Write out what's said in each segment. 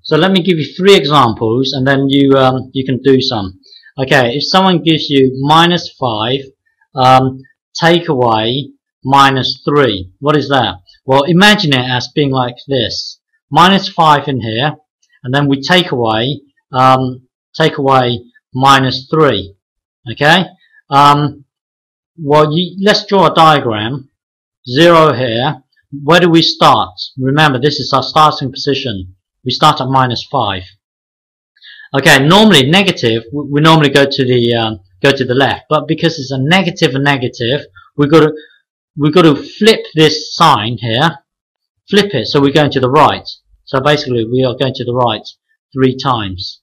So let me give you 3 examples, and then you can do some. Okay, if someone gives you minus 5, take away minus 3, what is that? Well, imagine it as being like this: minus 5 in here, and then we take away minus 3. Okay. Well, let's draw a diagram. 0 here. Where do we start? Remember, this is our starting position. We start at minus 5. Okay, normally negative, we normally go to the left, but because it's a negative and negative, we've got to flip this sign here, flip it, so we're going to the right. So basically, we are going to the right 3 times,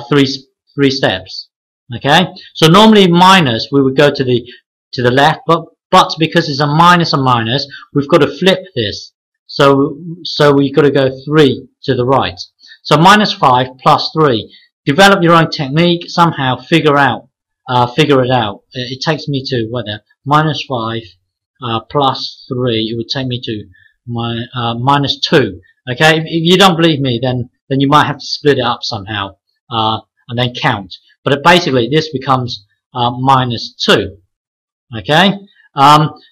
3 steps. Okay, so normally minus, we would go to the left, but because it's a minus, we've got to flip this. So we've got to go 3 to the right. So minus 5 plus 3. Develop your own technique. Somehow figure it out. It takes me to minus 5 plus 3. It would take me to minus 2. Okay. If you don't believe me, then you might have to split it up somehow and then count. But basically, this becomes minus 2. Okay.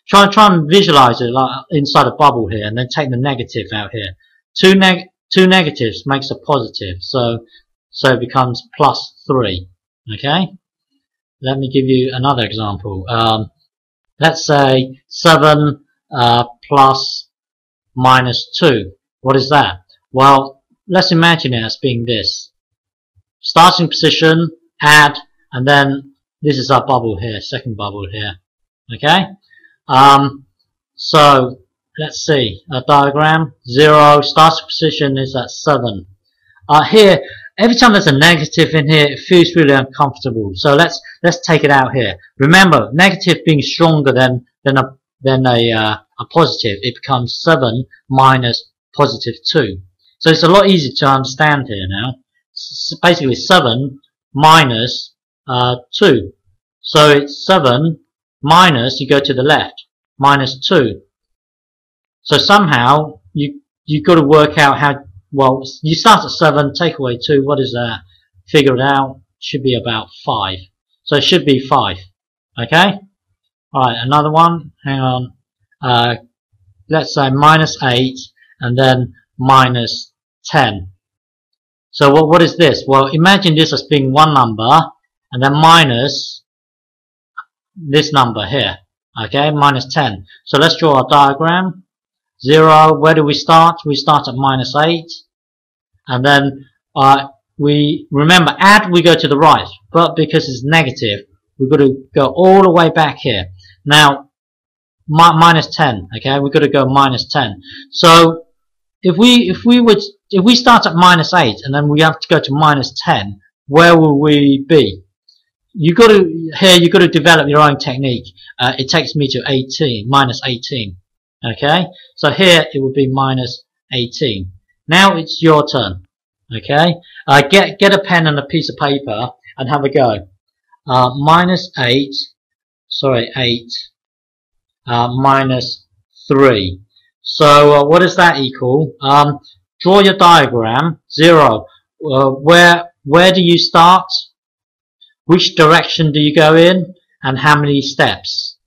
Try and visualize it like inside a bubble here, and then take the negative out here. Two negatives makes a positive, so it becomes plus 3. Okay. Let me give you another example. Let's say 7 plus minus 2. What is that? Well, let's imagine it as being this: starting position, add, and then this is our bubble here, second bubble here. Okay. So let's see a diagram. 0, starting position is at 7. Here, every time there's a negative in here, it feels really uncomfortable. So let's take it out here. Remember, negative being stronger than a positive, it becomes 7 minus positive 2. So it's a lot easier to understand here now. It's basically 7 minus 2. So it's 7 minus, you go to the left, minus 2. So somehow you've got to work out how. Well, you start at 7, take away 2. What is that? Figure it out. Should be about 5. So it should be 5. Okay. All right. Another one. Hang on. Let's say minus 8 and then minus 10. So what is this? Well, imagine this as being one number and then minus this number here. Okay, minus 10. So let's draw a diagram. 0, where do we start? We start at minus 8. And then we remember, add, we go to the right. But because it's negative, we've got to go all the way back here. Now, minus 10. Okay, we've got to go minus 10. So if we start at minus 8 and then we have to go to minus 10, where will we be? You've got to develop your own technique. It takes me to 18, minus 18. Okay, so here it would be minus 18. Now it's your turn. Okay, get a pen and a piece of paper and have a go. Minus 8, sorry, 8 minus 3. So what does that equal? Draw your diagram. 0. Where do you start? Which direction do you go in? And how many steps?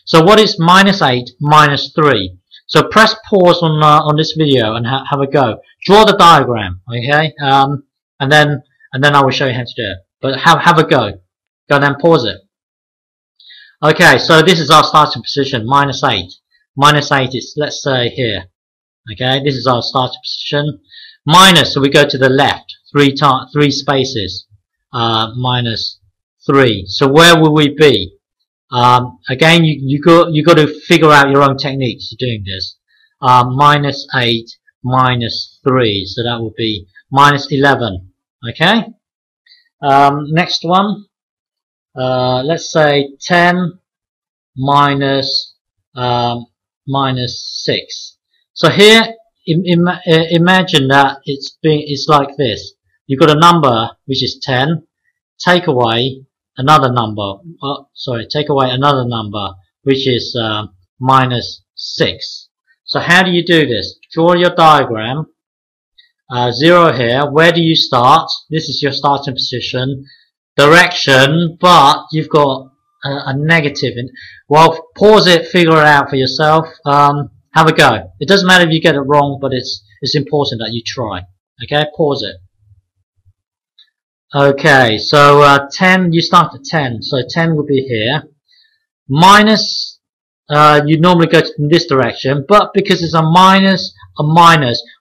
So what is minus 8 minus 3? So press pause on this video and have a go. Draw the diagram, okay? And then I will show you how to do it. But have a go. Go and then pause it. Okay, so this is our starting position, minus 8. Minus 8 is, let's say, here. Okay, this is our starting position. Minus, so we go to the left, 3 spaces. Minus 3. So where will we be? Again, you got to figure out your own techniques for doing this. Minus 8 minus 3, so that will be minus 11. Okay. Next one. Let's say 10 minus 6. So here, imagine that it's like this. You've got a number which is 10. Take away another number. Take away another number which is minus 6. So how do you do this? Draw your diagram. 0 here. Where do you start? This is your starting position. Direction, but you've got a negative. Well, pause it, figure it out for yourself. Have a go. It doesn't matter if you get it wrong, but it's important that you try. Okay, pause it. Okay, so 10, you start at 10, so 10 would be here. Minus, you normally go in this direction, but because it's a minus,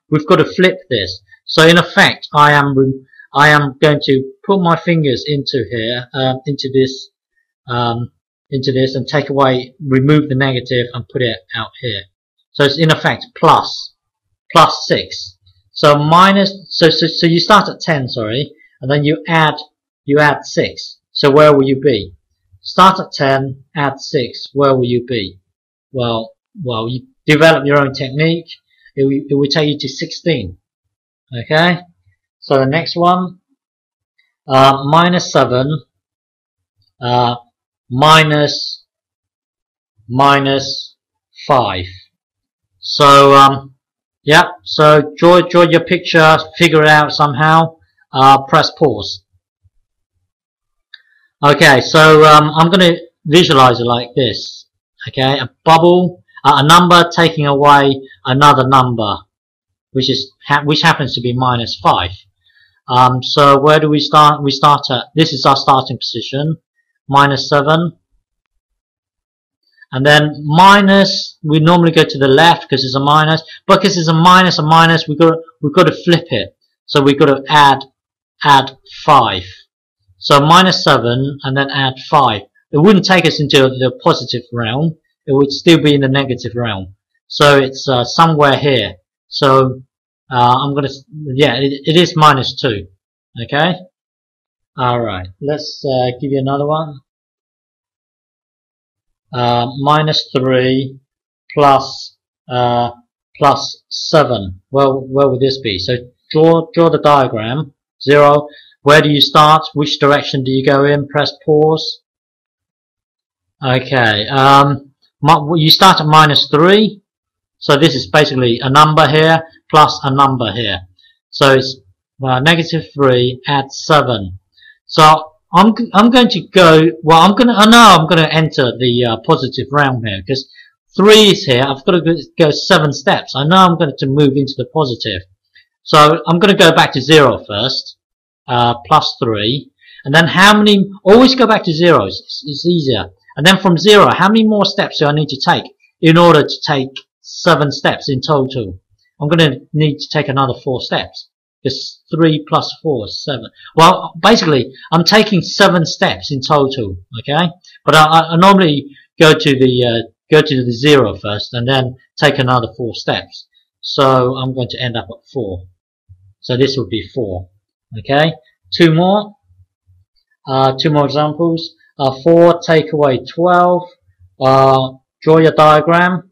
we've got to flip this. So in effect, I am going to put my fingers into here, into this, and take away, remove the negative and put it out here. So it's in effect plus 6. So minus, so you start at 10, sorry, and then you add 6. So where will you be? Start at 10, add 6. Where will you be? Well, you develop your own technique. It will take you to 16. Okay. So the next one, minus 7, minus 5. So yeah. So draw your picture, figure it out somehow. Press pause. Okay, so I'm going to visualize it like this. Okay, a bubble, a number taking away another number, which happens to be minus 5. So where do we start? We start at, this is our starting position, minus 7. And then minus, we normally go to the left because it's a minus. But because it's a minus, we've got to flip it. So we've got to add 5. So minus 7 and then add 5. It wouldn't take us into the positive realm. It would still be in the negative realm. So it's somewhere here. So I'm gonna, yeah, it is minus 2. Okay. All right. Let's give you another one. Minus 3 plus 7. Well, where would this be? So draw the diagram. 0. Where do you start? Which direction do you go in? Press pause. Okay. You start at minus 3. So this is basically a number here plus a number here. So it's negative 3 add 7. So I'm going to go. Well, I know I'm going to enter the positive realm here because 3 is here. I've got to go 7 steps. I know I'm going to move into the positive. So I'm going to go back to 0 first. Plus 3. And then how many? Always go back to 0. It's easier. And then from 0, how many more steps do I need to take in order to take 7 steps in total? I'm going to need to take another 4 steps. Because 3 plus 4 is 7. Well, basically, I'm taking 7 steps in total. Okay, but I normally go to the 0 first, and then take another 4 steps. So I'm going to end up at 4. So this would be 4. Okay, 2 more examples. 4 take away 12. Draw your diagram.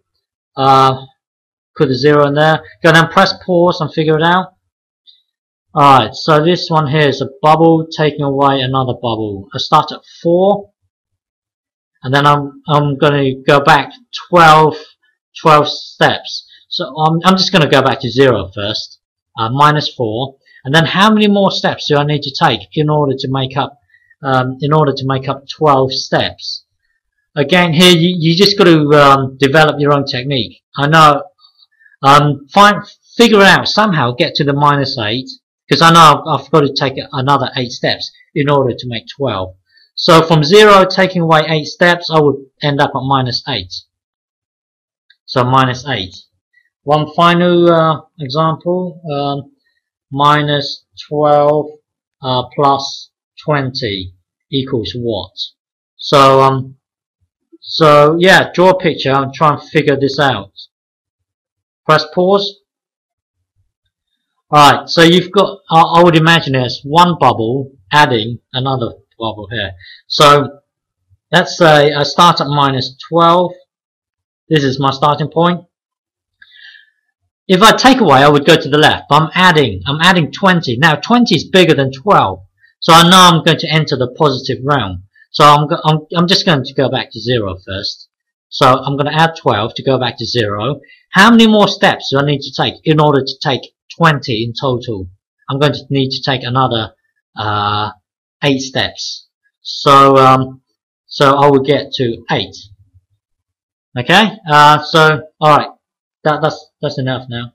Put the 0 in there. Go and then press pause and figure it out. Alright, so this one here is a bubble taking away another bubble. I start at 4, and then I'm going to go back 12 steps. So I'm just going to go back to 0 first. Minus 4, and then how many more steps do I need to take in order to make up 12 steps? Again, here you just got to develop your own technique. I know. Figure it out somehow. Get to the minus 8. Because I know I've got to take another 8 steps in order to make 12. So from 0 taking away 8 steps, I would end up at minus 8. So minus 8. One final example. Minus 12 plus 20 equals what? So yeah, draw a picture and try and figure this out. Press pause. Alright, so you've got, I would imagine there's one bubble adding another bubble here. So let's say I start at minus 12. This is my starting point. If I take away, I would go to the left. But I'm adding 20. Now 20 is bigger than 12. So I know I'm going to enter the positive realm. So I'm just going to go back to 0 first. So I'm going to add 12 to go back to 0. How many more steps do I need to take in order to take 20 in total. I'm going to need to take another 8 steps. So so I will get to 8. Okay, so alright, that's enough now.